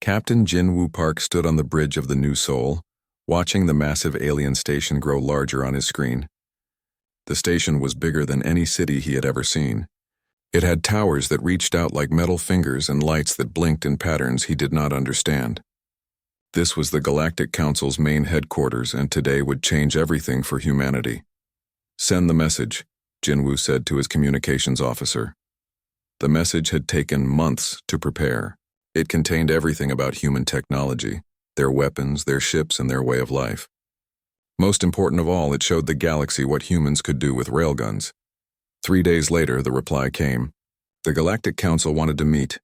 Captain Jin-Woo Park stood on the bridge of the New Seoul, watching the massive alien station grow larger on his screen. The station was bigger than any city he had ever seen. It had towers that reached out like metal fingers and lights that blinked in patterns he did not understand. This was the Galactic Council's main headquarters, and today would change everything for humanity. "Send the message," Jin-Woo said to his communications officer. The message had taken months to prepare. It contained everything about human technology, their weapons, their ships, and their way of life. Most important of all, it showed the galaxy what humans could do with railguns. 3 days later, the reply came. The Galactic Council wanted to meet.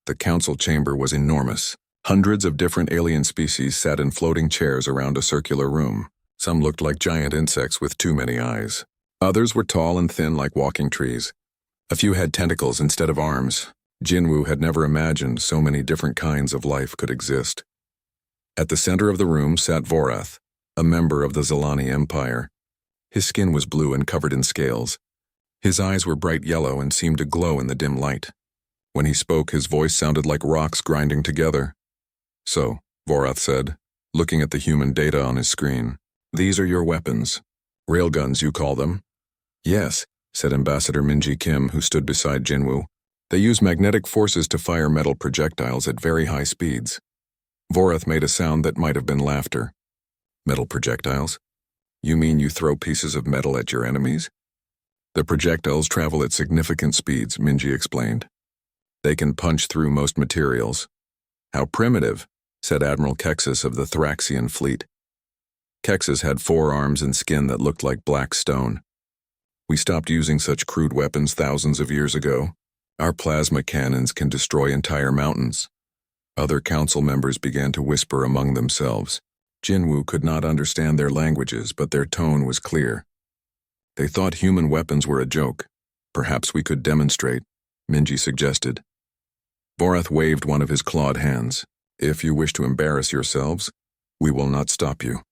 The council chamber was enormous. Hundreds of different alien species sat in floating chairs around a circular room. Some looked like giant insects with too many eyes. Others were tall and thin like walking trees. A few had tentacles instead of arms. Jin-Woo had never imagined so many different kinds of life could exist. At the center of the room sat Vorath, a member of the Zilani Empire. His skin was blue and covered in scales. His eyes were bright yellow and seemed to glow in the dim light. When he spoke, his voice sounded like rocks grinding together. "So," Vorath said, looking at the human data on his screen, "these are your weapons. Railguns, you call them?" "Yes," said Ambassador Minji Kim, who stood beside Jin-Woo. "They use magnetic forces to fire metal projectiles at very high speeds." Vorath made a sound that might have been laughter. "Metal projectiles? You mean you throw pieces of metal at your enemies?" "The projectiles travel at significant speeds," Minji explained. "They can punch through most materials." "How primitive," said Admiral Kexis of the Thraxian fleet. Kexis had 4 arms and skin that looked like black stone. "We stopped using such crude weapons thousands of years ago. Our plasma cannons can destroy entire mountains." Other council members began to whisper among themselves. Jin-Woo could not understand their languages, but their tone was clear. They thought human weapons were a joke. "Perhaps we could demonstrate," Minji suggested. Vorath waved one of his clawed hands. "If you wish to embarrass yourselves, we will not stop you."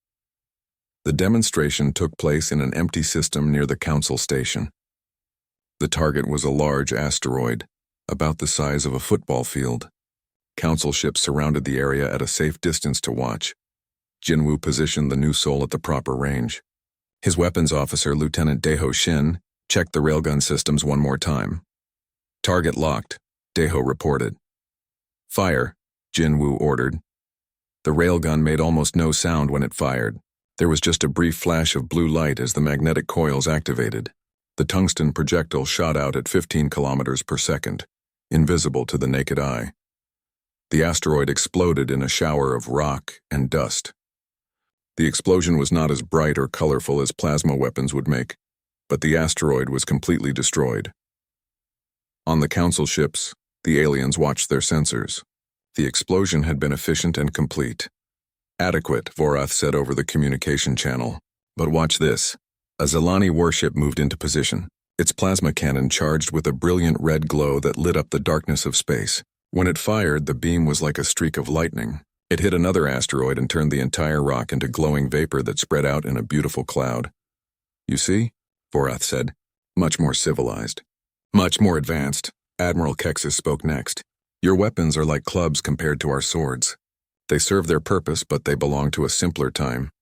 The demonstration took place in an empty system near the council station. The target was a large asteroid, about the size of a football field. Council ships surrounded the area at a safe distance to watch. Jin-Woo positioned the New Seoul at the proper range. His weapons officer, Lieutenant Daeho Shin, checked the railgun systems one more time. "Target locked," Daeho reported. "Fire," Jin-Woo ordered. The railgun made almost no sound when it fired. There was just a brief flash of blue light as the magnetic coils activated. The tungsten projectile shot out at 15 kilometers per second, invisible to the naked eye. The asteroid exploded in a shower of rock and dust. The explosion was not as bright or colorful as plasma weapons would make, but the asteroid was completely destroyed. On the council ships, the aliens watched their sensors. The explosion had been efficient and complete. "Adequate," Vorath said over the communication channel. "But watch this." A Zilani warship moved into position, its plasma cannon charged with a brilliant red glow that lit up the darkness of space. When it fired, the beam was like a streak of lightning. It hit another asteroid and turned the entire rock into glowing vapor that spread out in a beautiful cloud. "You see?" Vorath said. "Much more civilized. Much more advanced." Admiral Kexis spoke next. "Your weapons are like clubs compared to our swords. They serve their purpose, but they belong to a simpler time."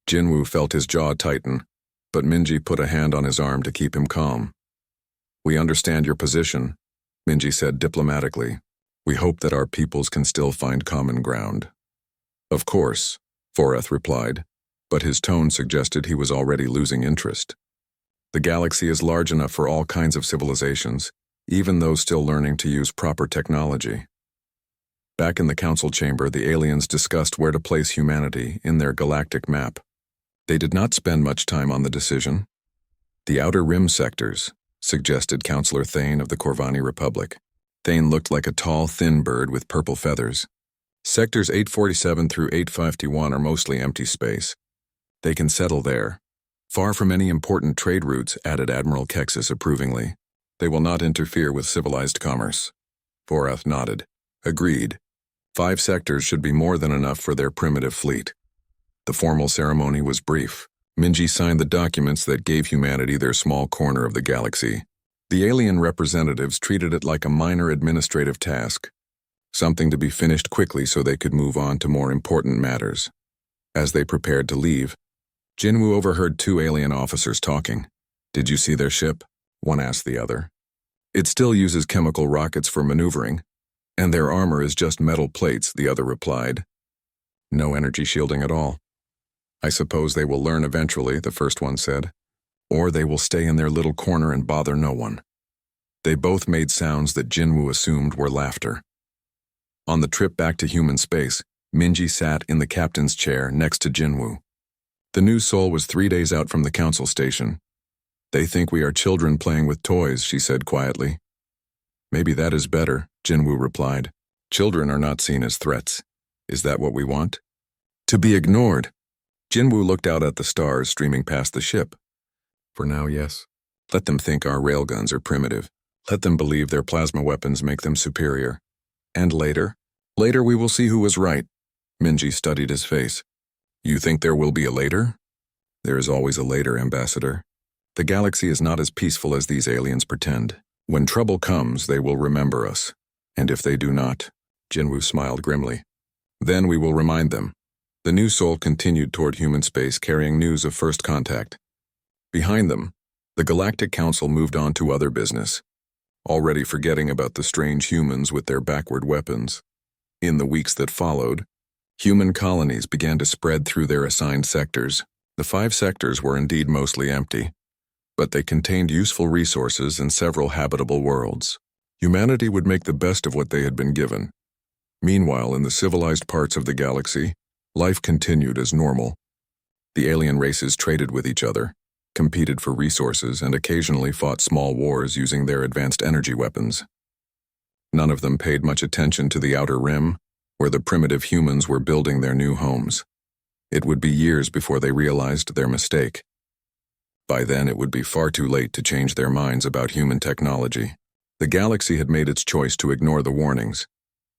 Jin-Woo felt his jaw tighten, but Minji put a hand on his arm to keep him calm. "We understand your position," Minji said diplomatically. "We hope that our peoples can still find common ground." "Of course," Vorath replied, but his tone suggested he was already losing interest. The galaxy is large enough for all kinds of civilizations, even those still learning to use proper technology. Back in the council chamber, the aliens discussed where to place humanity in their galactic map. They did not spend much time on the decision. "The Outer Rim sectors," suggested Councillor Thane of the Corvani Republic. Thane looked like a tall, thin bird with purple feathers. "Sectors 847 through 851 are mostly empty space. They can settle there. Far from any important trade routes," added Admiral Kexis approvingly. "They will not interfere with civilized commerce." Vorath nodded. "Agreed. 5 sectors should be more than enough for their primitive fleet." The formal ceremony was brief. Minji signed the documents that gave humanity their small corner of the galaxy. The alien representatives treated it like a minor administrative task. something to be finished quickly so they could move on to more important matters. As they prepared to leave, Jinwoo overheard two alien officers talking. "Did you see their ship?" one asked the other. "It still uses chemical rockets for maneuvering, and their armor is just metal plates," the other replied. "No energy shielding at all." "I suppose they will learn eventually," the first one said. "Or they will stay in their little corner and bother no one." They both made sounds that Jinwoo assumed were laughter. On the trip back to human space, Minji sat in the captain's chair next to Jinwoo. The new soul was 3 days out from the council station. "They think we are children playing with toys," she said quietly. "Maybe that is better," Jinwoo replied. "Children are not seen as threats. Is that what we want? To be ignored." Jinwoo looked out at the stars streaming past the ship. "For now, yes. Let them think our railguns are primitive. Let them believe their plasma weapons make them superior. And later we will see who was right." Minji studied his face. "You think there will be a later?" "There is always a later, Ambassador. The galaxy is not as peaceful as these aliens pretend. When trouble comes, they will remember us. And if they do not," Jinwoo smiled grimly, "then we will remind them." The new soul continued toward human space carrying news of first contact. Behind them, the Galactic Council moved on to other business, already forgetting about the strange humans with their backward weapons. In the weeks that followed, human colonies began to spread through their assigned sectors. The 5 sectors were indeed mostly empty, but they contained useful resources and several habitable worlds. Humanity would make the best of what they had been given. Meanwhile, in the civilized parts of the galaxy, life continued as normal. The alien races traded with each other, competed for resources, and occasionally fought small wars using their advanced energy weapons. None of them paid much attention to the Outer Rim, where the primitive humans were building their new homes. It would be years before they realized their mistake. By then, it would be far too late to change their minds about human technology. The galaxy had made its choice to ignore the warnings,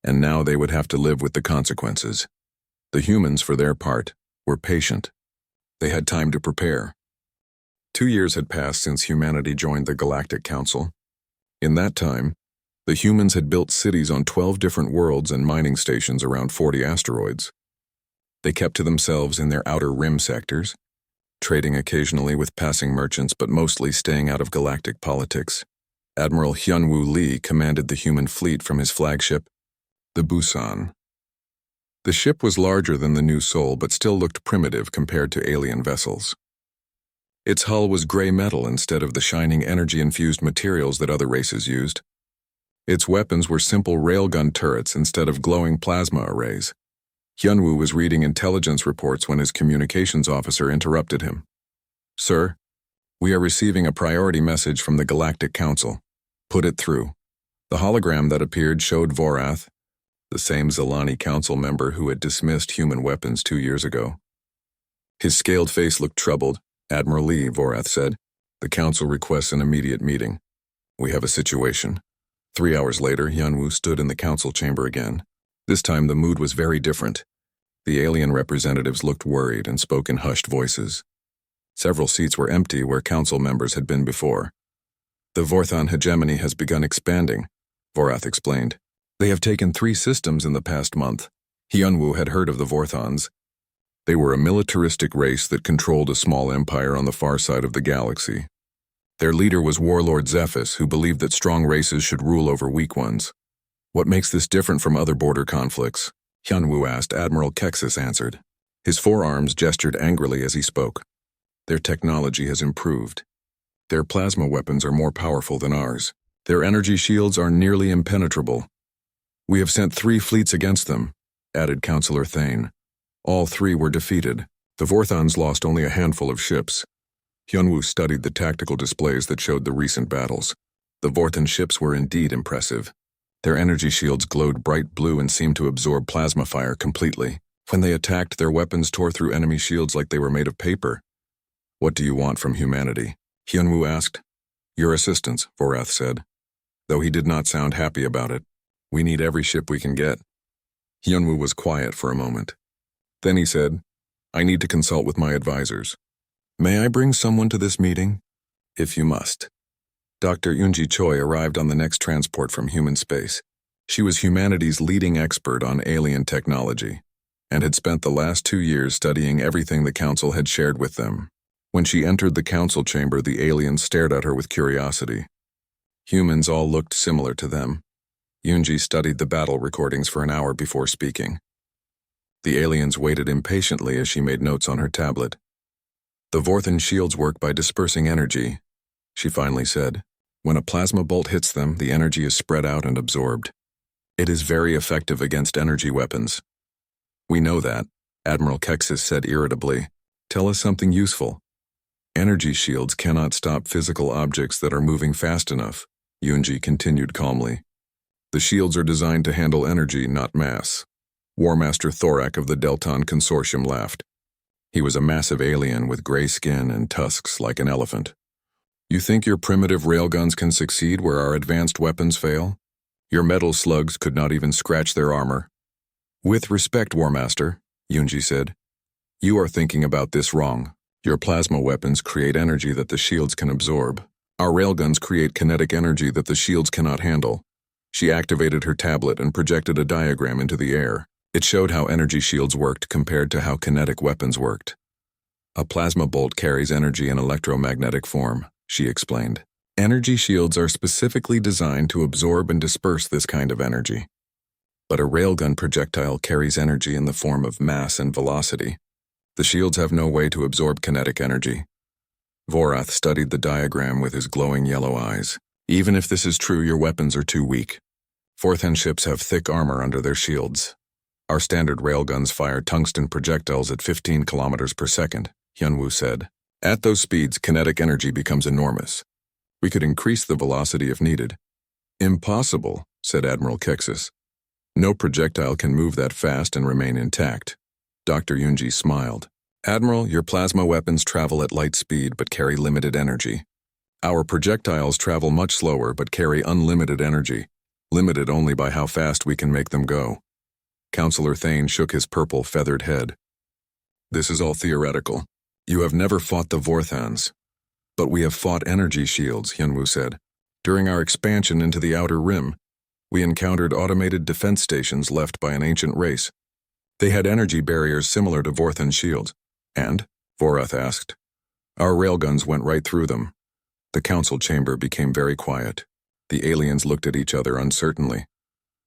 and now they would have to live with the consequences. The humans, for their part, were patient. They had time to prepare. 2 years had passed since humanity joined the Galactic Council. In that time, the humans had built cities on 12 different worlds and mining stations around 40 asteroids. They kept to themselves in their Outer Rim sectors, trading occasionally with passing merchants but mostly staying out of galactic politics. Admiral Hyunwoo Lee commanded the human fleet from his flagship, the Busan. The ship was larger than the New Soul but still looked primitive compared to alien vessels. Its hull was gray metal instead of the shining energy-infused materials that other races used. Its weapons were simple railgun turrets instead of glowing plasma arrays. Hyunwoo was reading intelligence reports when his communications officer interrupted him. "Sir, we are receiving a priority message from the Galactic Council. Put it through." The hologram that appeared showed Vorath, the same Zilani Council member who had dismissed human weapons 2 years ago. His scaled face looked troubled. "Admiral Lee," Vorath said, "the Council requests an immediate meeting. We have a situation." 3 hours later, Hyunwoo stood in the Council chamber again. This time the mood was very different. The alien representatives looked worried and spoke in hushed voices. Several seats were empty where Council members had been before. "The Vorthon hegemony has begun expanding," Vorath explained. "They have taken 3 systems in the past month." Hyunwoo had heard of the Vorthons. They were a militaristic race that controlled a small empire on the far side of the galaxy. Their leader was Warlord Zephys, who believed that strong races should rule over weak ones. "What makes this different from other border conflicts?" Hyunwoo asked. Admiral Kexis answered. His forearms gestured angrily as he spoke. "Their technology has improved. Their plasma weapons are more powerful than ours. Their energy shields are nearly impenetrable. We have sent 3 fleets against them," added Councillor Thane. All 3 were defeated. The Vorthons lost only a handful of ships. Hyunwoo studied the tactical displays that showed the recent battles. The Vorthon ships were indeed impressive. Their energy shields glowed bright blue and seemed to absorb plasma fire completely. When they attacked, their weapons tore through enemy shields like they were made of paper. "What do you want from humanity?" Hyunwoo asked. "Your assistance," Vorath said, though he did not sound happy about it. "We need every ship we can get." Hyunwoo was quiet for a moment. Then he said, "I need to consult with my advisors. May I bring someone to this meeting?" "If you must." Dr. Yoonji Choi arrived on the next transport from human space. She was humanity's leading expert on alien technology, and had spent the last 2 years studying everything the Council had shared with them. When she entered the Council chamber, the aliens stared at her with curiosity. Humans all looked similar to them. Yunji studied the battle recordings for an hour before speaking. The aliens waited impatiently as she made notes on her tablet. The Vorthan shields work by dispersing energy, she finally said. When a plasma bolt hits them, the energy is spread out and absorbed. It is very effective against energy weapons. We know that, Admiral Kexis said irritably. Tell us something useful. Energy shields cannot stop physical objects that are moving fast enough, Yunji continued calmly. The shields are designed to handle energy, not mass. War Master Thorak of the Delton Consortium laughed. He was a massive alien with gray skin and tusks like an elephant. You think your primitive railguns can succeed where our advanced weapons fail? Your metal slugs could not even scratch their armor. With respect, War Master, Yunji said, you are thinking about this wrong. Your plasma weapons create energy that the shields can absorb. Our railguns create kinetic energy that the shields cannot handle. She activated her tablet and projected a diagram into the air. It showed how energy shields worked compared to how kinetic weapons worked. A plasma bolt carries energy in electromagnetic form, she explained. Energy shields are specifically designed to absorb and disperse this kind of energy. But a railgun projectile carries energy in the form of mass and velocity. The shields have no way to absorb kinetic energy. Vorath studied the diagram with his glowing yellow eyes. Even if this is true, your weapons are too weak. Vorthan ships have thick armor under their shields. Our standard railguns fire tungsten projectiles at 15 kilometers per second, Hyunwoo said. At those speeds, kinetic energy becomes enormous. We could increase the velocity if needed. Impossible, said Admiral Kexis. No projectile can move that fast and remain intact. Dr. Yunji smiled. Admiral, your plasma weapons travel at light speed but carry limited energy. Our projectiles travel much slower but carry unlimited energy, limited only by how fast we can make them go. Counselor Thane shook his purple feathered head. This is all theoretical. You have never fought the Vorthans. But we have fought energy shields, Hyunwoo said. During our expansion into the Outer Rim, we encountered automated defense stations left by an ancient race. They had energy barriers similar to Vorthan shields. And? Vorath asked. Our railguns went right through them. The council chamber became very quiet. The aliens looked at each other uncertainly.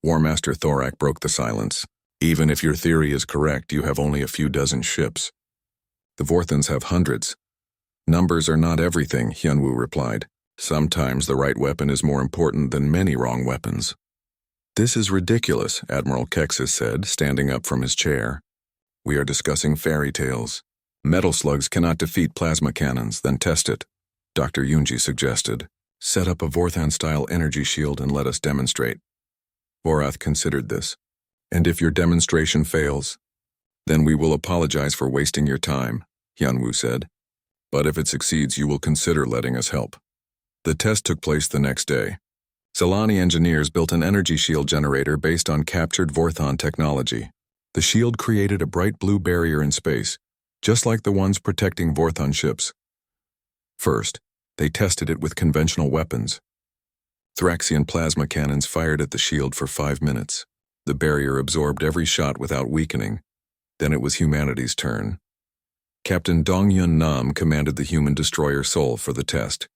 War Master Thorak broke the silence. Even if your theory is correct, you have only a few dozen ships. The Vorthans have hundreds. Numbers are not everything, Hyunwoo replied. Sometimes the right weapon is more important than many wrong weapons. This is ridiculous, Admiral Kexis said, standing up from his chair. We are discussing fairy tales. Metal slugs cannot defeat plasma cannons, then test it. Dr. Yunji suggested. Set up a Vorthan-style energy shield and let us demonstrate. Vorath considered this. And if your demonstration fails, then we will apologize for wasting your time, Hyunwoo said. But if it succeeds, you will consider letting us help. The test took place the next day. Solani engineers built an energy shield generator based on captured Vorthan technology. The shield created a bright blue barrier in space, just like the ones protecting Vorthan ships. First, they tested it with conventional weapons. Thraxian plasma cannons fired at the shield for 5 minutes. The barrier absorbed every shot without weakening. Then it was humanity's turn. Captain Dongyun Nam commanded the human destroyer Sol for the test.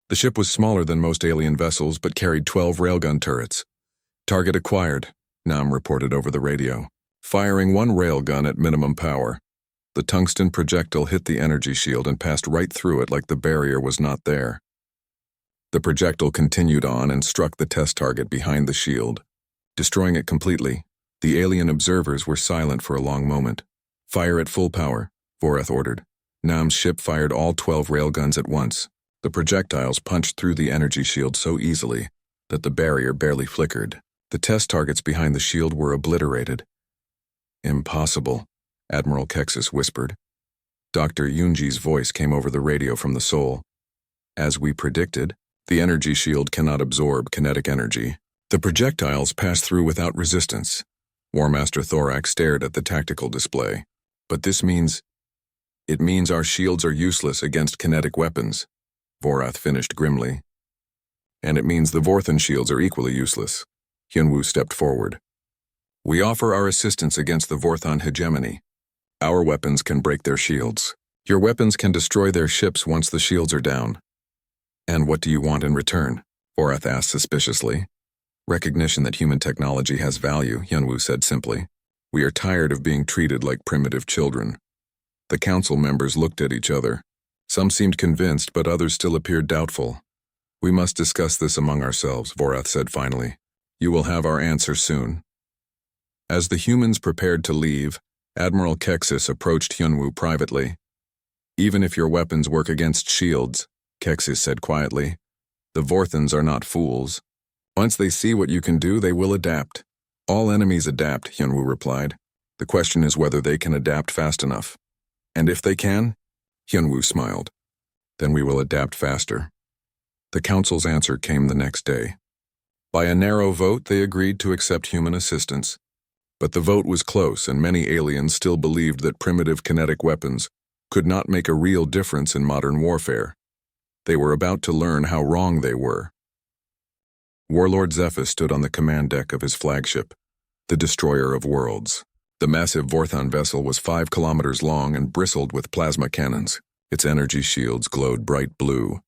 The ship was smaller than most alien vessels but carried 12 railgun turrets. Target acquired, Nam reported over the radio. Firing 1 railgun at minimum power. The tungsten projectile hit the energy shield and passed right through it like the barrier was not there. The projectile continued on and struck the test target behind the shield. Destroying it completely, the alien observers were silent for a long moment. Fire at full power, Vorath ordered. Nam's ship fired all 12 railguns at once. The projectiles punched through the energy shield so easily that the barrier barely flickered. The test targets behind the shield were obliterated. Impossible, Admiral Kexis whispered. Dr. Yunji's voice came over the radio from the Sol. As we predicted, the energy shield cannot absorb kinetic energy. The projectiles passed through without resistance. War Master Thorak stared at the tactical display. But this means... It means our shields are useless against kinetic weapons, Vorath finished grimly. And it means the Vorthan shields are equally useless, Hyunwoo stepped forward. We offer our assistance against the Vorthon hegemony. Our weapons can break their shields. Your weapons can destroy their ships once the shields are down. And what do you want in return? Vorath asked suspiciously. Recognition that human technology has value, Hyunwoo said simply. We are tired of being treated like primitive children. The council members looked at each other. Some seemed convinced, but others still appeared doubtful. We must discuss this among ourselves, Vorath said finally. You will have our answer soon. As the humans prepared to leave, Admiral Kexis approached Hyunwoo privately. Even if your weapons work against shields, Kexis said quietly, the Vorthons are not fools. Once they see what you can do, they will adapt. All enemies adapt, Hyunwoo replied. The question is whether they can adapt fast enough. And if they can? Hyunwoo smiled. Then we will adapt faster. The council's answer came the next day. By a narrow vote, they agreed to accept human assistance. But the vote was close, and many aliens still believed that primitive kinetic weapons could not make a real difference in modern warfare. They were about to learn how wrong they were. Warlord Zephyrus stood on the command deck of his flagship, the Destroyer of Worlds. The massive Vorthon vessel was 5 kilometers long and bristled with plasma cannons. Its energy shields glowed bright blue,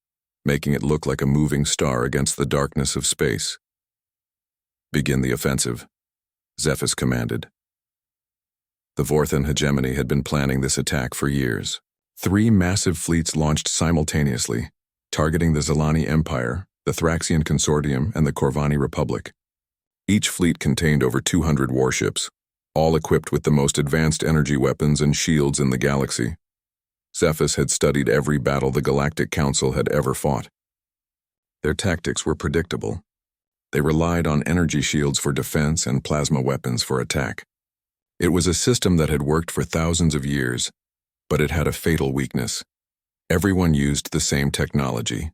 making it look like a moving star against the darkness of space. Begin the offensive, Zephyrus commanded. The Vorthon hegemony had been planning this attack for years. 3 massive fleets launched simultaneously, targeting the Zelani Empire, the Thraxian Consortium, and the Corvani Republic. Each fleet contained over 200 warships, all equipped with the most advanced energy weapons and shields in the galaxy. Zephyrus had studied every battle the Galactic Council had ever fought. Their tactics were predictable. They relied on energy shields for defense and plasma weapons for attack. It was a system that had worked for thousands of years, but it had a fatal weakness. Everyone used the same technology.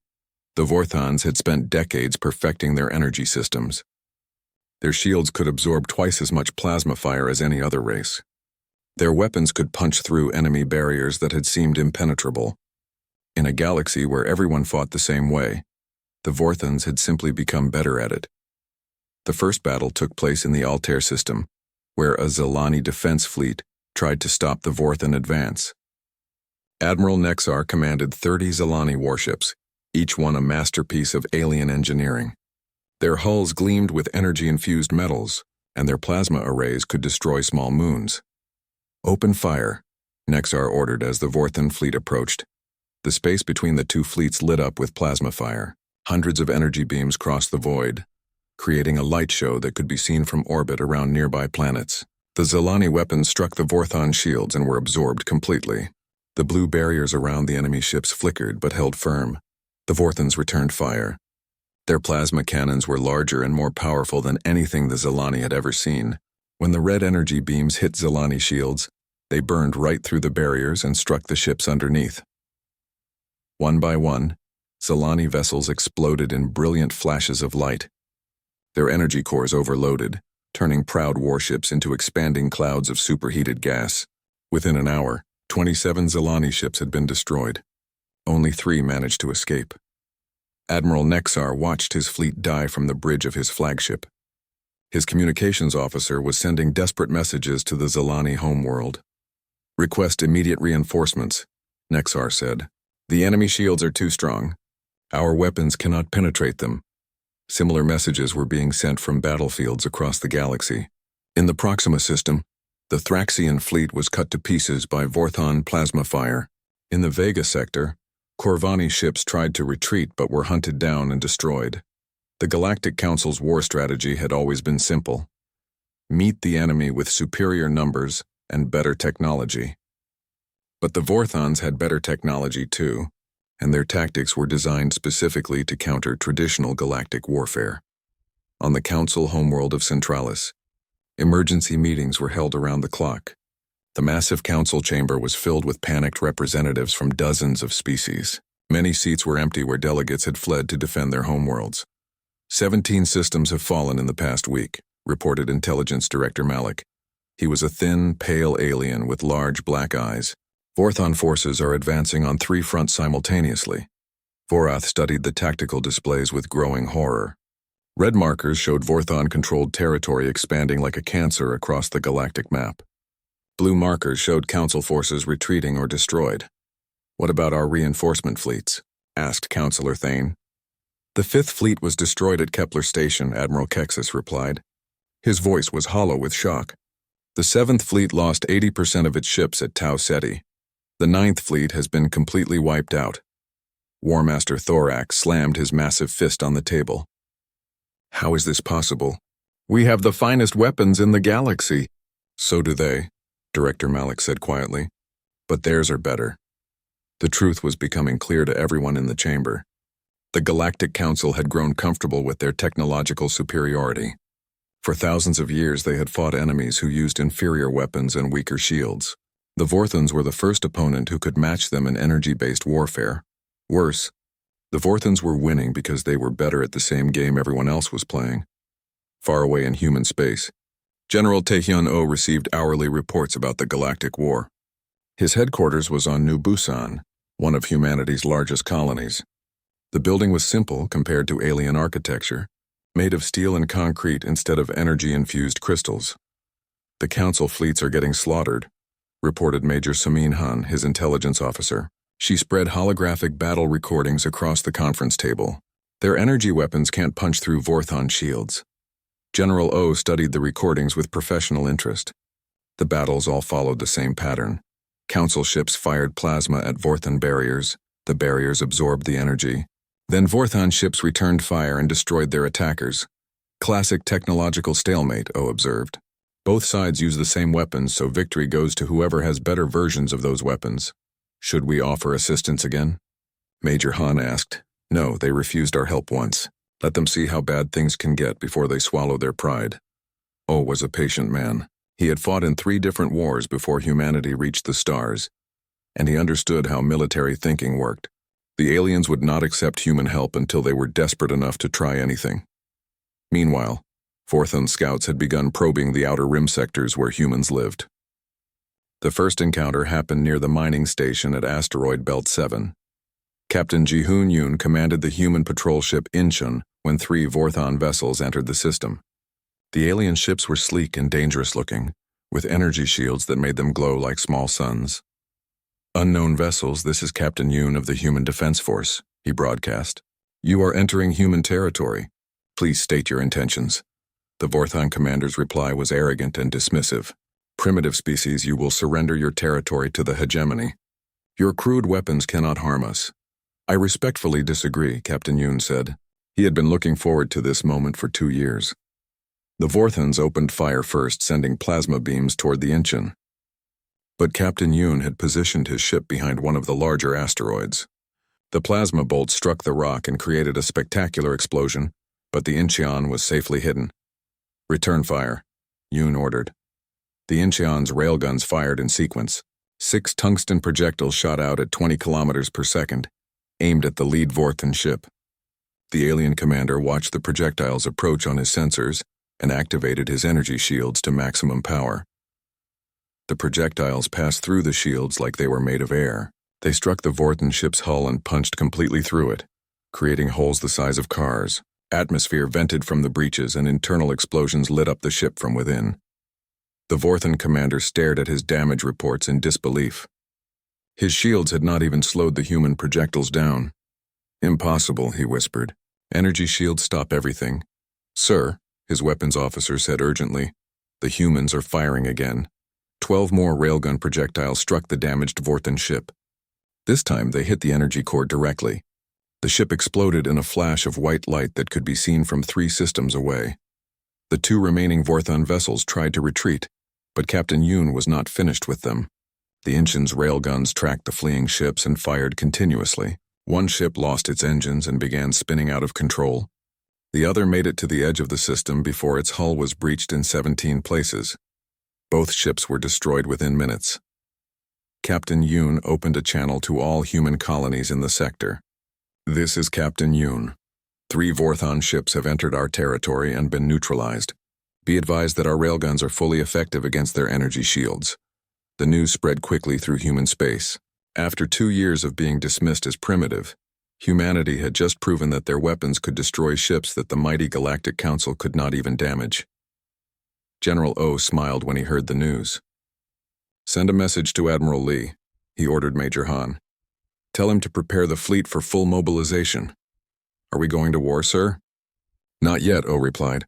The Vorthons had spent decades perfecting their energy systems. Their shields could absorb twice as much plasma fire as any other race. Their weapons could punch through enemy barriers that had seemed impenetrable. In a galaxy where everyone fought the same way, the Vorthons had simply become better at it. The first battle took place in the Altair system, where a Zelani defense fleet tried to stop the Vorthon advance. Admiral Nexar commanded 30 Zelani warships, each one a masterpiece of alien engineering. Their hulls gleamed with energy-infused metals, and their plasma arrays could destroy small moons. Open fire, Nexar ordered as the Vorthon fleet approached. The space between the 2 fleets lit up with plasma fire. Hundreds of energy beams crossed the void, creating a light show that could be seen from orbit around nearby planets. The Zelani weapons struck the Vorthon shields and were absorbed completely. The blue barriers around the enemy ships flickered but held firm. The Vorthons returned fire. Their plasma cannons were larger and more powerful than anything the Zelani had ever seen. When the red energy beams hit Zelani shields, they burned right through the barriers and struck the ships underneath. One by one, Zelani vessels exploded in brilliant flashes of light. Their energy cores overloaded, turning proud warships into expanding clouds of superheated gas. Within an hour, 27 Zelani ships had been destroyed. Only 3 managed to escape. Admiral Nexar watched his fleet die from the bridge of his flagship. His communications officer was sending desperate messages to the Zelani homeworld. Request immediate reinforcements, Nexar said. The enemy shields are too strong. Our weapons cannot penetrate them. Similar messages were being sent from battlefields across the galaxy. In the Proxima system, the Thraxian fleet was cut to pieces by Vorthon plasma fire. In the Vega sector, Corvani ships tried to retreat but were hunted down and destroyed. The Galactic Council's war strategy had always been simple. Meet the enemy with superior numbers and better technology. But the Vorthons had better technology too, and their tactics were designed specifically to counter traditional galactic warfare. On the Council homeworld of Centralis, emergency meetings were held around the clock. The massive council chamber was filled with panicked representatives from dozens of species. Many seats were empty where delegates had fled to defend their homeworlds. 17 systems have fallen in the past week, reported Intelligence Director Malik. He was a thin, pale alien with large black eyes. Vorthon forces are advancing on 3 fronts simultaneously. Vorath studied the tactical displays with growing horror. Red markers showed Vorthon-controlled territory expanding like a cancer across the galactic map. Blue markers showed Council forces retreating or destroyed. "What about our reinforcement fleets?" asked Councillor Thane. "The Fifth Fleet was destroyed at Kepler Station," Admiral Kexis replied. His voice was hollow with shock. "The Seventh Fleet lost 80% of its ships at Tau Ceti. The Ninth Fleet has been completely wiped out." War Master Thorax slammed his massive fist on the table. "How is this possible? We have the finest weapons in the galaxy." "So do they," Director Malik said quietly. "But theirs are better." The truth was becoming clear to everyone in the chamber. The Galactic Council had grown comfortable with their technological superiority. For thousands of years they had fought enemies who used inferior weapons and weaker shields. The Vorthons were the first opponent who could match them in energy-based warfare. Worse, the Vorthons were winning because they were better at the same game everyone else was playing. Far away in human space, General Taehyun-Oh received hourly reports about the Galactic War. His headquarters was on New Busan, one of humanity's largest colonies. The building was simple compared to alien architecture, made of steel and concrete instead of energy-infused crystals. "The Council fleets are getting slaughtered," reported Major Samin Han, his intelligence officer. She spread holographic battle recordings across the conference table. "Their energy weapons can't punch through Vorthon shields." General O studied the recordings with professional interest. The battles all followed the same pattern. Council ships fired plasma at Vorthon barriers. The barriers absorbed the energy. Then Vorthon ships returned fire and destroyed their attackers. "Classic technological stalemate," O observed. "Both sides use the same weapons, so victory goes to whoever has better versions of those weapons." "Should we offer assistance again?" Major Han asked. "No, they refused our help once. Let them see how bad things can get before they swallow their pride." O was a patient man. He had fought in 3 different wars before humanity reached the stars, and he understood how military thinking worked. The aliens would not accept human help until they were desperate enough to try anything. Meanwhile, Vorthon scouts had begun probing the outer rim sectors where humans lived. The first encounter happened near the mining station at Asteroid Belt 7. Captain Ji-hoon Yoon commanded the human patrol ship Incheon when 3 Vorthon vessels entered the system. The alien ships were sleek and dangerous-looking, with energy shields that made them glow like small suns. "Unknown vessels, this is Captain Yoon of the Human Defense Force," he broadcast. "You are entering human territory. Please state your intentions." The Vorthon commander's reply was arrogant and dismissive. "Primitive species, you will surrender your territory to the hegemony. Your crude weapons cannot harm us." "I respectfully disagree," Captain Yoon said. He had been looking forward to this moment for 2 years. The Vorthons opened fire first, sending plasma beams toward the Incheon. But Captain Yoon had positioned his ship behind one of the larger asteroids. The plasma bolt struck the rock and created a spectacular explosion, but the Incheon was safely hidden. "Return fire," Yoon ordered. The Incheon's railguns fired in sequence. 6 tungsten projectiles shot out at 20 kilometers per second, aimed at the lead Vorthon ship. The alien commander watched the projectiles approach on his sensors and activated his energy shields to maximum power. The projectiles passed through the shields like they were made of air. They struck the Vorthon ship's hull and punched completely through it, creating holes the size of cars. Atmosphere vented from the breaches and internal explosions lit up the ship from within. The Vorthon commander stared at his damage reports in disbelief. His shields had not even slowed the human projectiles down. "Impossible," he whispered. "Energy shields stop everything." "Sir," his weapons officer said urgently, "the humans are firing again." 12 more railgun projectiles struck the damaged Vorthon ship. This time they hit the energy core directly. The ship exploded in a flash of white light that could be seen from 3 systems away. The 2 remaining Vorthon vessels tried to retreat, but Captain Yoon was not finished with them. The Incheon's railguns tracked the fleeing ships and fired continuously. One ship lost its engines and began spinning out of control. The other made it to the edge of the system before its hull was breached in 17 places. Both ships were destroyed within minutes. Captain Yoon opened a channel to all human colonies in the sector. "This is Captain Yoon. 3 Vorthon ships have entered our territory and been neutralized. Be advised that our railguns are fully effective against their energy shields." The news spread quickly through human space. After 2 years of being dismissed as primitive, Humanity had just proven that their weapons could destroy ships that the mighty Galactic Council could not even damage. General O smiled when he heard the news. "Send a message to Admiral Lee," he ordered Major Han. "Tell him to prepare the fleet for full mobilization." "Are we going to war, sir?" "Not yet," O replied.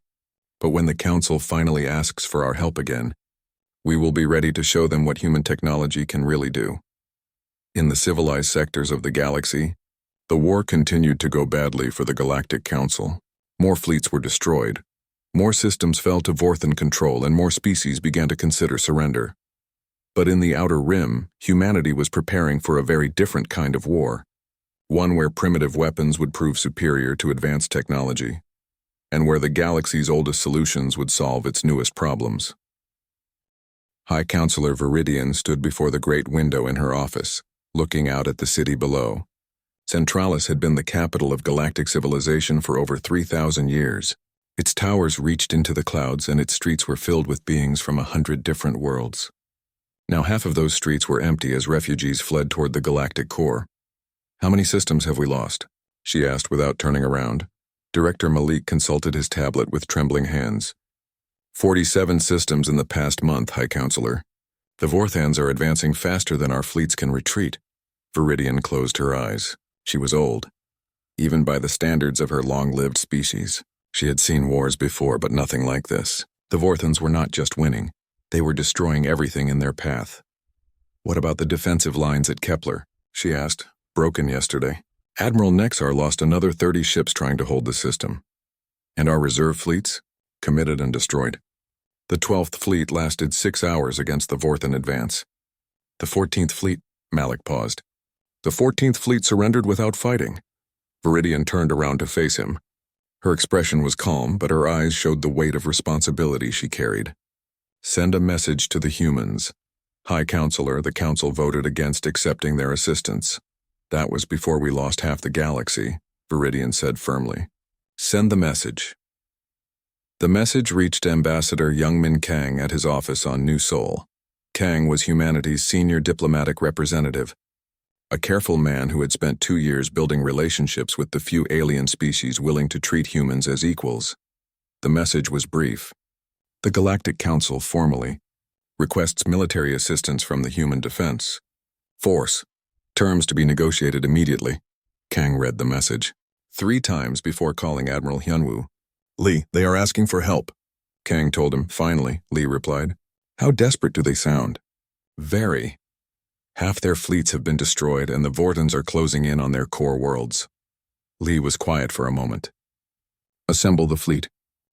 "But when the Council finally asks for our help again, we will be ready to show them what human technology can really do." In the civilized sectors of the galaxy, the war continued to go badly for the Galactic Council. More fleets were destroyed, more systems fell to Vorthan control, and more species began to consider surrender. But in the Outer Rim, humanity was preparing for a very different kind of war, one where primitive weapons would prove superior to advanced technology, and where the galaxy's oldest solutions would solve its newest problems. High Counselor Viridian stood before the great window in her office, looking out at the city below. Centralis had been the capital of galactic civilization for over 3,000 years. Its towers reached into the clouds, and its streets were filled with beings from 100 different worlds. Now half of those streets were empty as refugees fled toward the galactic core. "How many systems have we lost?" she asked without turning around. Director Malik consulted his tablet with trembling hands. 47 systems in the past month, High Counselor. The Vorthans are advancing faster than our fleets can retreat." Viridian closed her eyes. She was old, even by the standards of her long-lived species. She had seen wars before, but nothing like this. The Vorthans were not just winning. They were destroying everything in their path. "What about the defensive lines at Kepler?" she asked. "Broken yesterday. Admiral Nexar lost another 30 ships trying to hold the system. And our reserve fleets? Committed and destroyed. The 12th Fleet lasted 6 hours against the Vorthan advance. The 14th Fleet," Malik paused. "The 14th Fleet surrendered without fighting." Viridian turned around to face him. Her expression was calm, but her eyes showed the weight of responsibility she carried. "Send a message to the humans. High Counselor, the Council voted against accepting their assistance. That was before we lost half the galaxy," Viridian said firmly. "Send the message." The message reached Ambassador Youngmin Kang at his office on New Sol. Kang was humanity's senior diplomatic representative, a careful man who had spent 2 years building relationships with the few alien species willing to treat humans as equals. The message was brief. "The Galactic Council formally requests military assistance from the Human Defense Force. Terms to be negotiated immediately." Kang read the message 3 times before calling Admiral Hyunwoo. "Lee, they are asking for help," Kang told him. "Finally," Lee replied. "How desperate do they sound?" "Very. Half their fleets have been destroyed, and the Vortans are closing in on their core worlds." Lee was quiet for a moment. "Assemble the fleet.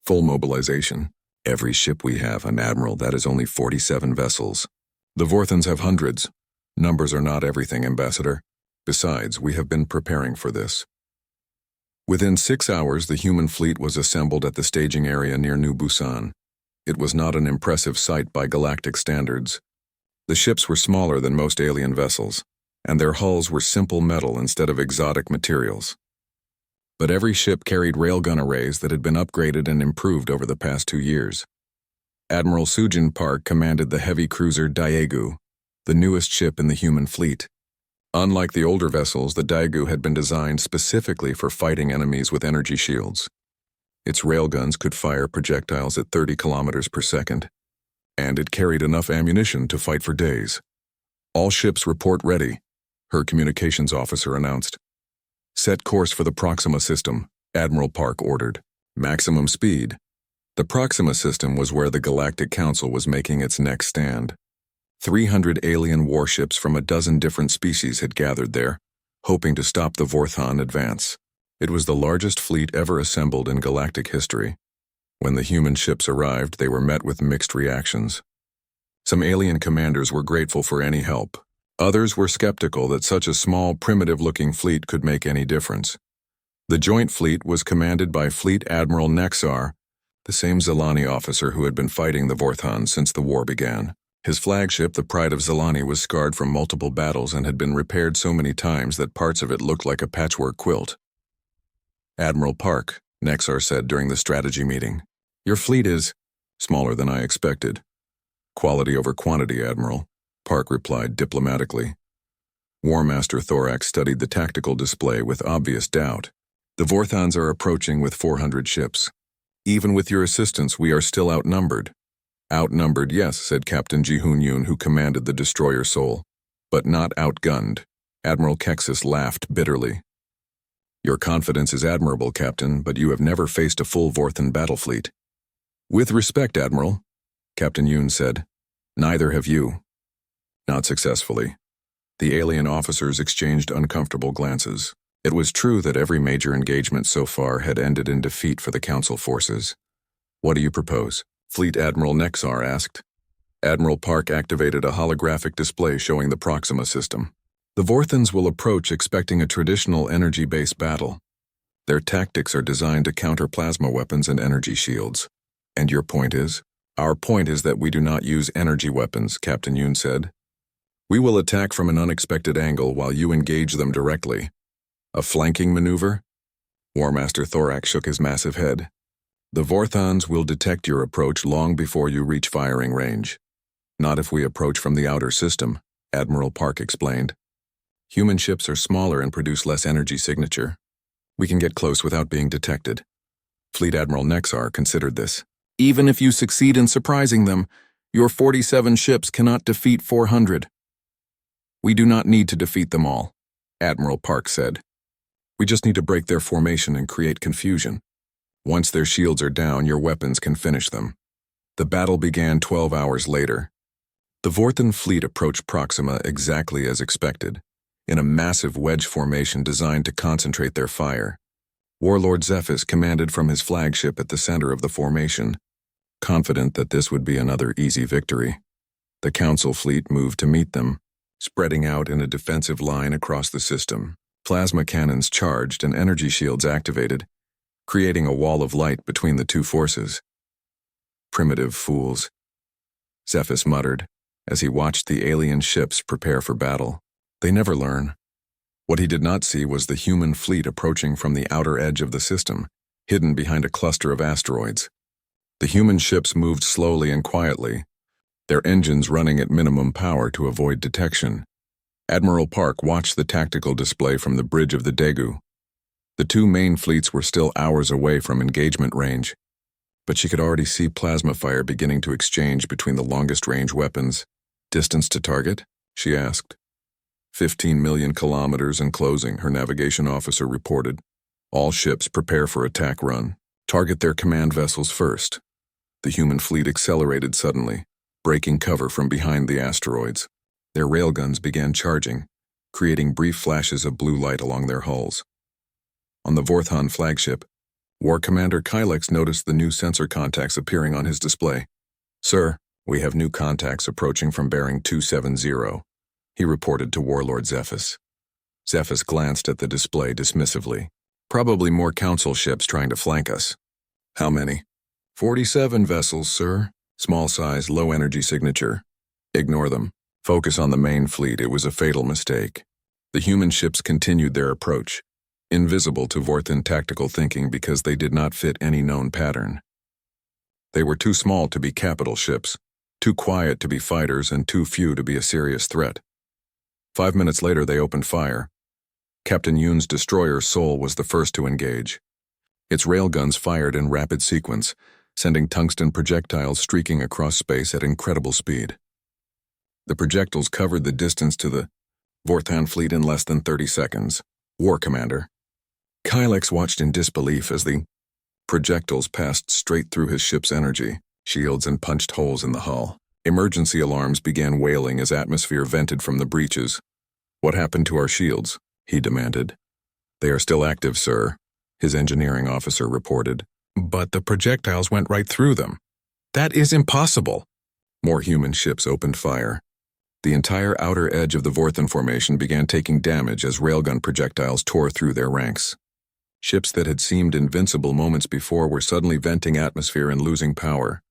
Full mobilization. Every ship we have, an admiral, that is only 47 vessels. The Vorthans have hundreds. Numbers are not everything, Ambassador. Besides, we have been preparing for this." Within 6 hours, the human fleet was assembled at the staging area near New Busan. It was not an impressive sight by galactic standards. The ships were smaller than most alien vessels, and their hulls were simple metal instead of exotic materials. But every ship carried railgun arrays that had been upgraded and improved over the past 2 years. Admiral Sujin Park commanded the heavy cruiser Daegu, the newest ship in the human fleet. Unlike the older vessels, the Daegu had been designed specifically for fighting enemies with energy shields. Its railguns could fire projectiles at 30 kilometers per second, and it carried enough ammunition to fight for days. "All ships report ready," her communications officer announced. "Set course for the Proxima system," Admiral Park ordered. "Maximum speed." The Proxima system was where the Galactic Council was making its next stand. 300 alien warships from a dozen different species had gathered there, hoping to stop the Vorthan advance. It was the largest fleet ever assembled in galactic history. When the human ships arrived, they were met with mixed reactions. Some alien commanders were grateful for any help. Others were skeptical that such a small, primitive-looking fleet could make any difference. The joint fleet was commanded by Fleet Admiral Nexar, the same Zelani officer who had been fighting the Vorthans since the war began. His flagship, the Pride of Zelani, was scarred from multiple battles and had been repaired so many times that parts of it looked like a patchwork quilt. "Admiral Park," Nexar said during the strategy meeting, "your fleet is smaller than I expected." "Quality over quantity, Admiral," Park replied diplomatically. War Master Thorax studied the tactical display with obvious doubt. The Vorthons are approaching with 400 ships. Even with your assistance, we are still outnumbered. Outnumbered, yes, said Captain Ji-Hoon Yoon, who commanded the destroyer Seoul, but not outgunned. Admiral Kexis laughed bitterly. Your confidence is admirable, Captain, but you have never faced a full Vorthon battle fleet. With respect, Admiral, Captain Yoon said, neither have you. Not successfully. The alien officers exchanged uncomfortable glances. It was true that every major engagement so far had ended in defeat for the Council forces. What do you propose? Fleet Admiral Nexar asked. Admiral Park activated a holographic display showing the Proxima system. The Vorthons will approach expecting a traditional energy-based battle. Their tactics are designed to counter plasma weapons and energy shields. And your point is? Our point is that we do not use energy weapons, Captain Yoon said. We will attack from an unexpected angle while you engage them directly. A flanking maneuver? War Master Thorax shook his massive head. The Vorthons will detect your approach long before you reach firing range. Not if we approach from the outer system, Admiral Park explained. Human ships are smaller and produce less energy signature. We can get close without being detected. Fleet Admiral Nexar considered this. Even if you succeed in surprising them, your 47 ships cannot defeat 400. We do not need to defeat them all, Admiral Park said. We just need to break their formation and create confusion. Once their shields are down, your weapons can finish them. The battle began 12 hours later. The Vorthon fleet approached Proxima exactly as expected, in a massive wedge formation designed to concentrate their fire. Warlord Zephys commanded from his flagship at the center of the formation, confident that this would be another easy victory. The Council fleet moved to meet them, spreading out in a defensive line across the system. Plasma cannons charged and energy shields activated, creating a wall of light between the two forces. Primitive fools, Zephys muttered as he watched the alien ships prepare for battle. They never learn. What he did not see was the human fleet approaching from the outer edge of the system, hidden behind a cluster of asteroids. The human ships moved slowly and quietly, their engines running at minimum power to avoid detection. Admiral Park watched the tactical display from the bridge of the Daegu. The two main fleets were still hours away from engagement range, but she could already see plasma fire beginning to exchange between the longest-range weapons. Distance to target? She asked. 15 million kilometers and closing, her navigation officer reported. All ships prepare for attack run. Target their command vessels first. The human fleet accelerated suddenly, breaking cover from behind the asteroids. Their railguns began charging, creating brief flashes of blue light along their hulls. On the Vorthon flagship, War Commander Kylex noticed the new sensor contacts appearing on his display. Sir, we have new contacts approaching from bearing 270. He reported to Warlord Zephys. Zephys glanced at the display dismissively. Probably more Council ships trying to flank us. How many? 47 vessels, sir. Small size, low energy signature. Ignore them. Focus on the main fleet. It was a fatal mistake. The human ships continued their approach, invisible to Vorthon tactical thinking because they did not fit any known pattern. They were too small to be capital ships, too quiet to be fighters, and too few to be a serious threat. 5 minutes later, they opened fire. Captain Yoon's destroyer Seoul was the first to engage. Its railguns fired in rapid sequence, sending tungsten projectiles streaking across space at incredible speed. The projectiles covered the distance to the Vorthon fleet in less than 30 seconds. War Commander Kylex watched in disbelief as the projectiles passed straight through his ship's energy shields and punched holes in the hull. Emergency alarms began wailing as atmosphere vented from the breaches. What happened to our shields? He demanded. They are still active, sir, his engineering officer reported. But the projectiles went right through them. That is impossible. More human ships opened fire. The entire outer edge of the Vorthon formation began taking damage as railgun projectiles tore through their ranks. Ships that had seemed invincible moments before were suddenly venting atmosphere and losing power.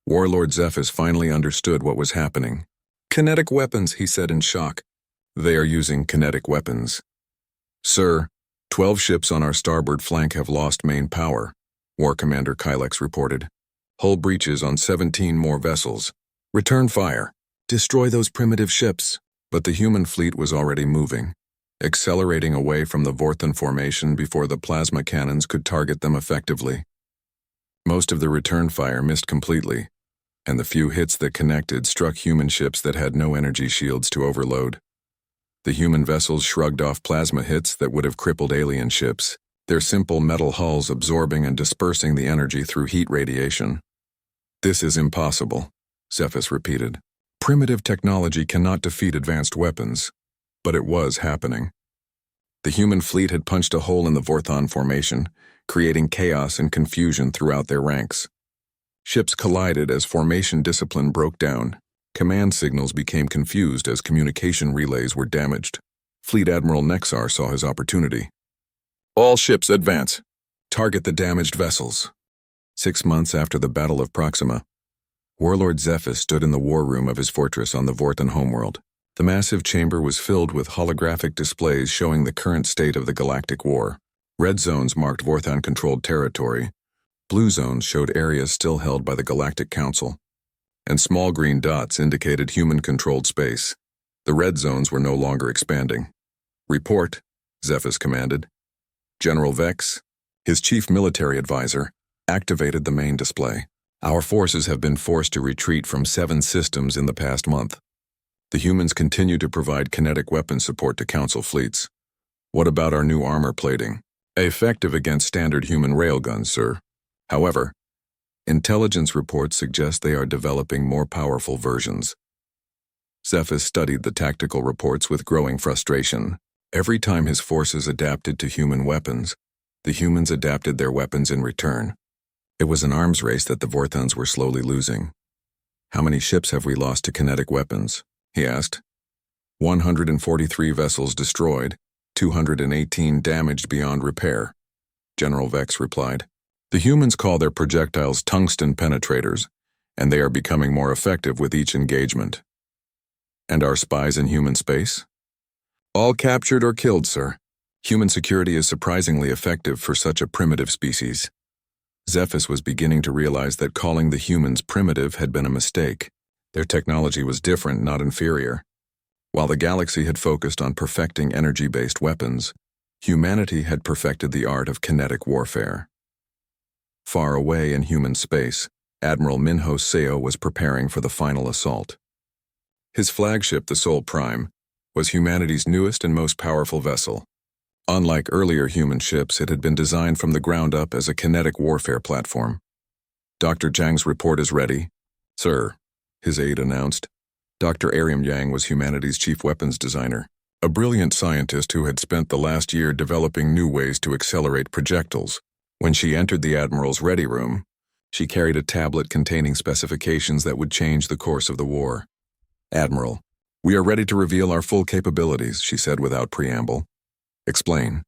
Warlord Zephys finally understood what was happening. Kinetic weapons, he said in shock. They are using kinetic weapons. Sir, 12 ships on our starboard flank have lost main power, War Commander Kylex reported. Hull breaches on 17 more vessels. Return fire. Destroy those primitive ships. But the human fleet was already moving, accelerating away from the Vorthon formation before the plasma cannons could target them effectively. Most of the return fire missed completely, and the few hits that connected struck human ships that had no energy shields to overload. The human vessels shrugged off plasma hits that would have crippled alien ships, their simple metal hulls absorbing and dispersing the energy through heat radiation. "This is impossible," Zephys repeated. "Primitive technology cannot defeat advanced weapons." But it was happening. The human fleet had punched a hole in the Vorthon formation, creating chaos and confusion throughout their ranks. Ships collided as formation discipline broke down. Command signals became confused as communication relays were damaged. Fleet Admiral Nexar saw his opportunity. "All ships advance. Target the damaged vessels." 6 months after the Battle of Proxima, Warlord Zephys stood in the war room of his fortress on the Vorthon homeworld. The massive chamber was filled with holographic displays showing the current state of the Galactic War. Red zones marked Vorthon-controlled territory. Blue zones showed areas still held by the Galactic Council, and small green dots indicated human-controlled space. The red zones were no longer expanding. "Report," Zephys commanded. General Vex, his chief military advisor, activated the main display. "Our forces have been forced to retreat from 7 systems in the past month. The humans continue to provide kinetic weapon support to Council fleets. What about our new armor plating?" "Effective against standard human railguns, sir. However, intelligence reports suggest they are developing more powerful versions." Zephys studied the tactical reports with growing frustration. Every time his forces adapted to human weapons, the humans adapted their weapons in return. It was an arms race that the Vorthons were slowly losing. "How many ships have we lost to kinetic weapons?" he asked. 143 vessels destroyed, 218 damaged beyond repair," General Vex replied. "The humans call their projectiles tungsten penetrators, and they are becoming more effective with each engagement." "And our spies in human space?" "All captured or killed, sir. Human security is surprisingly effective for such a primitive species." Zephys was beginning to realize that calling the humans primitive had been a mistake. Their technology was different, not inferior. While the galaxy had focused on perfecting energy-based weapons, humanity had perfected the art of kinetic warfare. Far away in human space, Admiral Minho Seo was preparing for the final assault. His flagship, the Sol Prime, was humanity's newest and most powerful vessel. Unlike earlier human ships, it had been designed from the ground up as a kinetic warfare platform. "Dr. Zhang's report is ready." "Sir," his aide announced. Dr. Ariam Yang was humanity's chief weapons designer, a brilliant scientist who had spent the last year developing new ways to accelerate projectiles. When she entered the Admiral's ready room, she carried a tablet containing specifications that would change the course of the war. "Admiral, we are ready to reveal our full capabilities," she said without preamble. "Explain."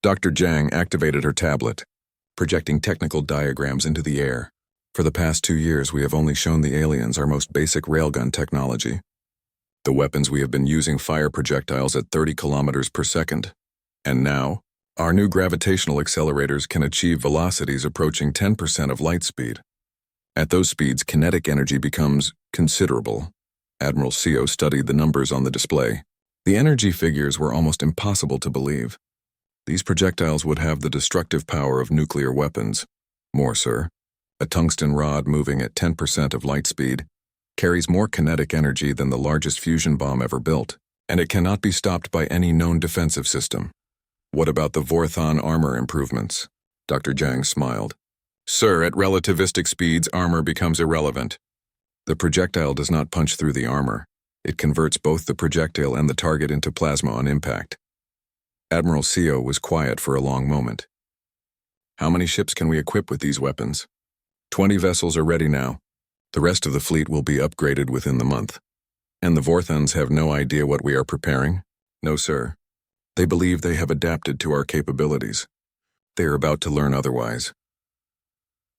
Dr. Zhang activated her tablet, projecting technical diagrams into the air. "For the past 2 years, we have only shown the aliens our most basic railgun technology. The weapons we have been using fire projectiles at 30 kilometers per second. And now, our new gravitational accelerators can achieve velocities approaching 10% of light speed. At those speeds, kinetic energy becomes considerable." Admiral Seo studied the numbers on the display. The energy figures were almost impossible to believe. These projectiles would have the destructive power of nuclear weapons. "More, sir. A tungsten rod moving at 10% of light speed carries more kinetic energy than the largest fusion bomb ever built, and it cannot be stopped by any known defensive system." "What about the Vorthon armor improvements?" Dr. Zhang smiled. "Sir, at relativistic speeds, armor becomes irrelevant. The projectile does not punch through the armor. It converts both the projectile and the target into plasma on impact." Admiral Seo was quiet for a long moment. "How many ships can we equip with these weapons?" 20 vessels are ready now. The rest of the fleet will be upgraded within the month." "And the Vorthons have no idea what we are preparing?" "No, sir. They believe they have adapted to our capabilities. They are about to learn otherwise."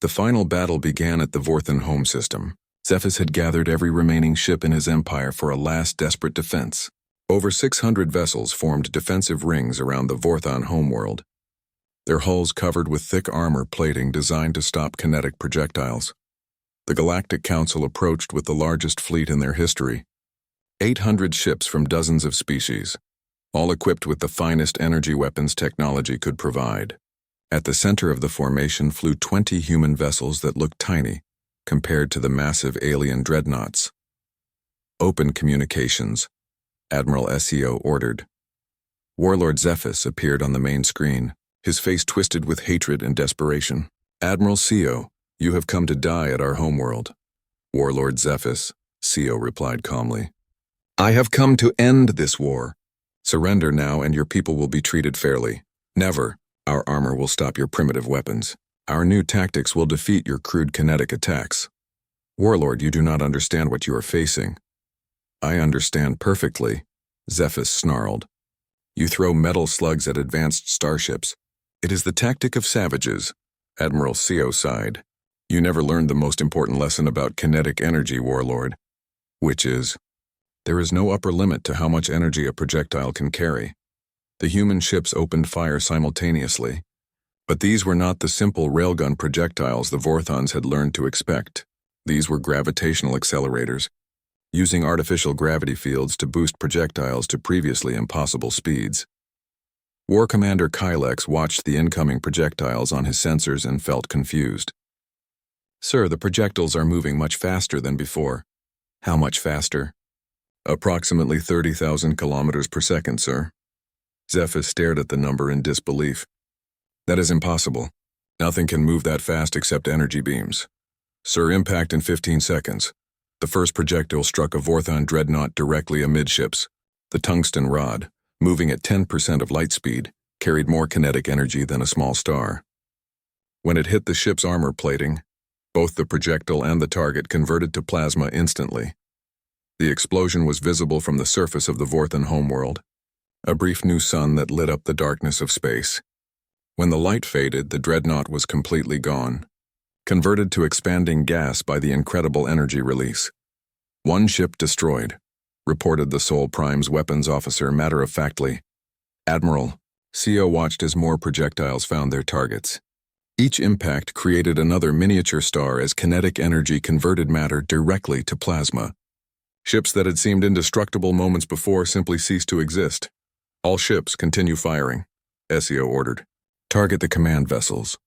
The final battle began at the Vorthon home system. Zephys had gathered every remaining ship in his empire for a last desperate defense. Over 600 vessels formed defensive rings around the Vorthon homeworld, their hulls covered with thick armor plating designed to stop kinetic projectiles. The Galactic Council approached with the largest fleet in their history. 800 ships from dozens of species, all equipped with the finest energy weapons technology could provide. At the center of the formation flew 20 human vessels that looked tiny compared to the massive alien dreadnoughts. "Open communications," Admiral SEO ordered. Warlord Zephys appeared on the main screen, his face twisted with hatred and desperation. "Admiral CO, you have come to die at our homeworld." "Warlord Zephys," CO replied calmly. "I have come to end this war. Surrender now and your people will be treated fairly. Never. Our armor will stop your primitive weapons. Our new tactics will defeat your crude kinetic attacks." "Warlord, you do not understand what you are facing." "I understand perfectly," Zephys snarled. "You throw metal slugs at advanced starships. It is the tactic of savages." Admiral CO sighed. "You never learned the most important lesson about kinetic energy, Warlord. Which is, there is no upper limit to how much energy a projectile can carry. The human ships opened fire simultaneously, but these were not the simple railgun projectiles the Vorthons had learned to expect. These were gravitational accelerators, using artificial gravity fields to boost projectiles to previously impossible speeds. War Commander Kylex watched the incoming projectiles on his sensors and felt confused. "Sir, the projectiles are moving much faster than before." "How much faster?" "Approximately 30,000 kilometers per second, sir." Zephys stared at the number in disbelief. "That is impossible. Nothing can move that fast except energy beams. Sir, impact in 15 seconds. The first projectile struck a Vorthon dreadnought directly amidships. The tungsten rod, moving at 10% of light speed, carried more kinetic energy than a small star. When it hit the ship's armor plating, both the projectile and the target converted to plasma instantly. The explosion was visible from the surface of the Vorthon homeworld, a brief new sun that lit up the darkness of space. When the light faded, the dreadnought was completely gone, converted to expanding gas by the incredible energy release. "One ship destroyed," reported the Sol Prime's weapons officer matter-of-factly. "Admiral," CO watched as more projectiles found their targets. Each impact created another miniature star as kinetic energy converted matter directly to plasma. Ships that had seemed indestructible moments before simply ceased to exist. "All ships continue firing," SEO ordered. "Target the command vessels."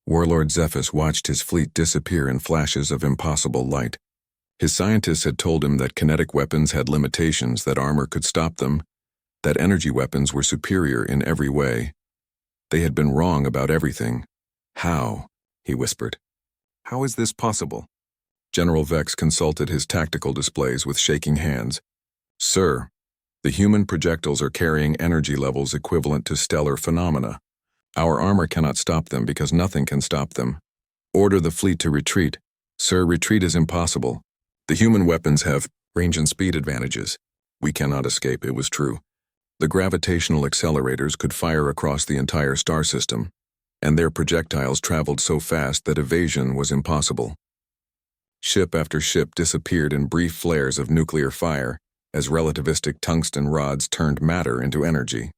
Warlord Zephys watched his fleet disappear in flashes of impossible light. His scientists had told him that kinetic weapons had limitations, that armor could stop them, that energy weapons were superior in every way. They had been wrong about everything. "How?" he whispered. "How is this possible?" General Vex consulted his tactical displays with shaking hands. "Sir, the human projectiles are carrying energy levels equivalent to stellar phenomena. Our armor cannot stop them because nothing can stop them. Order the fleet to retreat. Sir, retreat is impossible. The human weapons have range and speed advantages. We cannot escape, it was true. The gravitational accelerators could fire across the entire star system, and their projectiles traveled so fast that evasion was impossible." Ship after ship disappeared in brief flares of nuclear fire as relativistic tungsten rods turned matter into energy.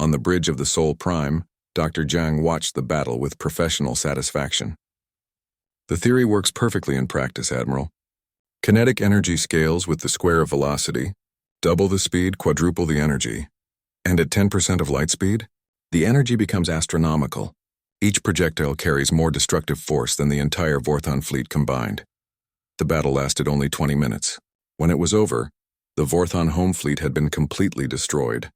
On the bridge of the Sol Prime, Dr. Zhang watched the battle with professional satisfaction. "The theory works perfectly in practice, Admiral. Kinetic energy scales with the square of velocity, double the speed, quadruple the energy. And at 10% of light speed, the energy becomes astronomical. Each projectile carries more destructive force than the entire Vorthon fleet combined." The battle lasted only 20 minutes. When it was over, the Vorthon home fleet had been completely destroyed.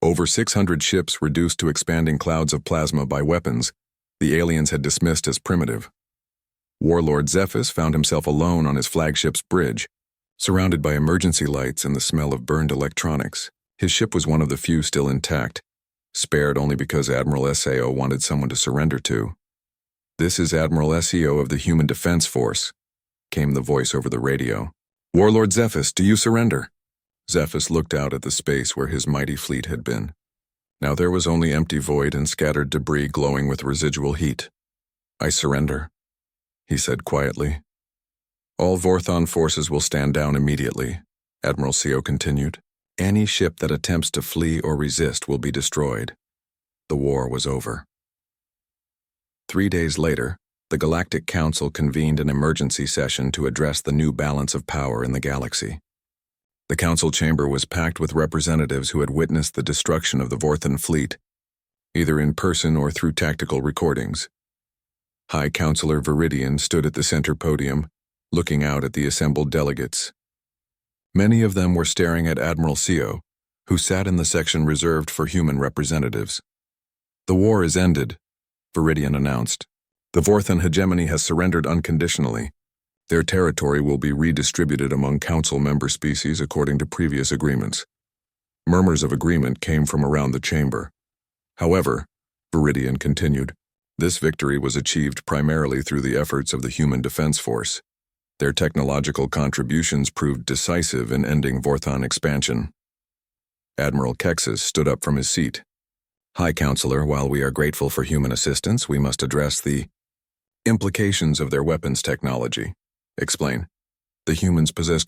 Over 600 ships reduced to expanding clouds of plasma by weapons the aliens had dismissed as primitive. Warlord Zephys found himself alone on his flagship's bridge, surrounded by emergency lights and the smell of burned electronics. His ship was one of the few still intact, spared only because Admiral SAO wanted someone to surrender to. "This is Admiral SEO of the Human Defense Force," came the voice over the radio. "Warlord Zephys, do you surrender?" Zephys looked out at the space where his mighty fleet had been. Now there was only empty void and scattered debris glowing with residual heat. "I surrender," he said quietly. "All Vorthon forces will stand down immediately," Admiral CO continued. "Any ship that attempts to flee or resist will be destroyed." The war was over. 3 days later, the Galactic Council convened an emergency session to address the new balance of power in the galaxy. The council chamber was packed with representatives who had witnessed the destruction of the Vorthan fleet, either in person or through tactical recordings. High Counselor Viridian stood at the center podium, looking out at the assembled delegates. Many of them were staring at Admiral Seo, who sat in the section reserved for human representatives. "The war is ended," Viridian announced. "The Vorthan hegemony has surrendered unconditionally. Their territory will be redistributed among Council member species according to previous agreements." Murmurs of agreement came from around the chamber. However, Viridian continued, this victory was achieved primarily through the efforts of the Human Defense Force. Their technological contributions proved decisive in ending Vorthan expansion. Admiral Kexis stood up from his seat. "High Counselor, while we are grateful for human assistance, we must address the implications of their weapons technology." "Explain." "The humans possess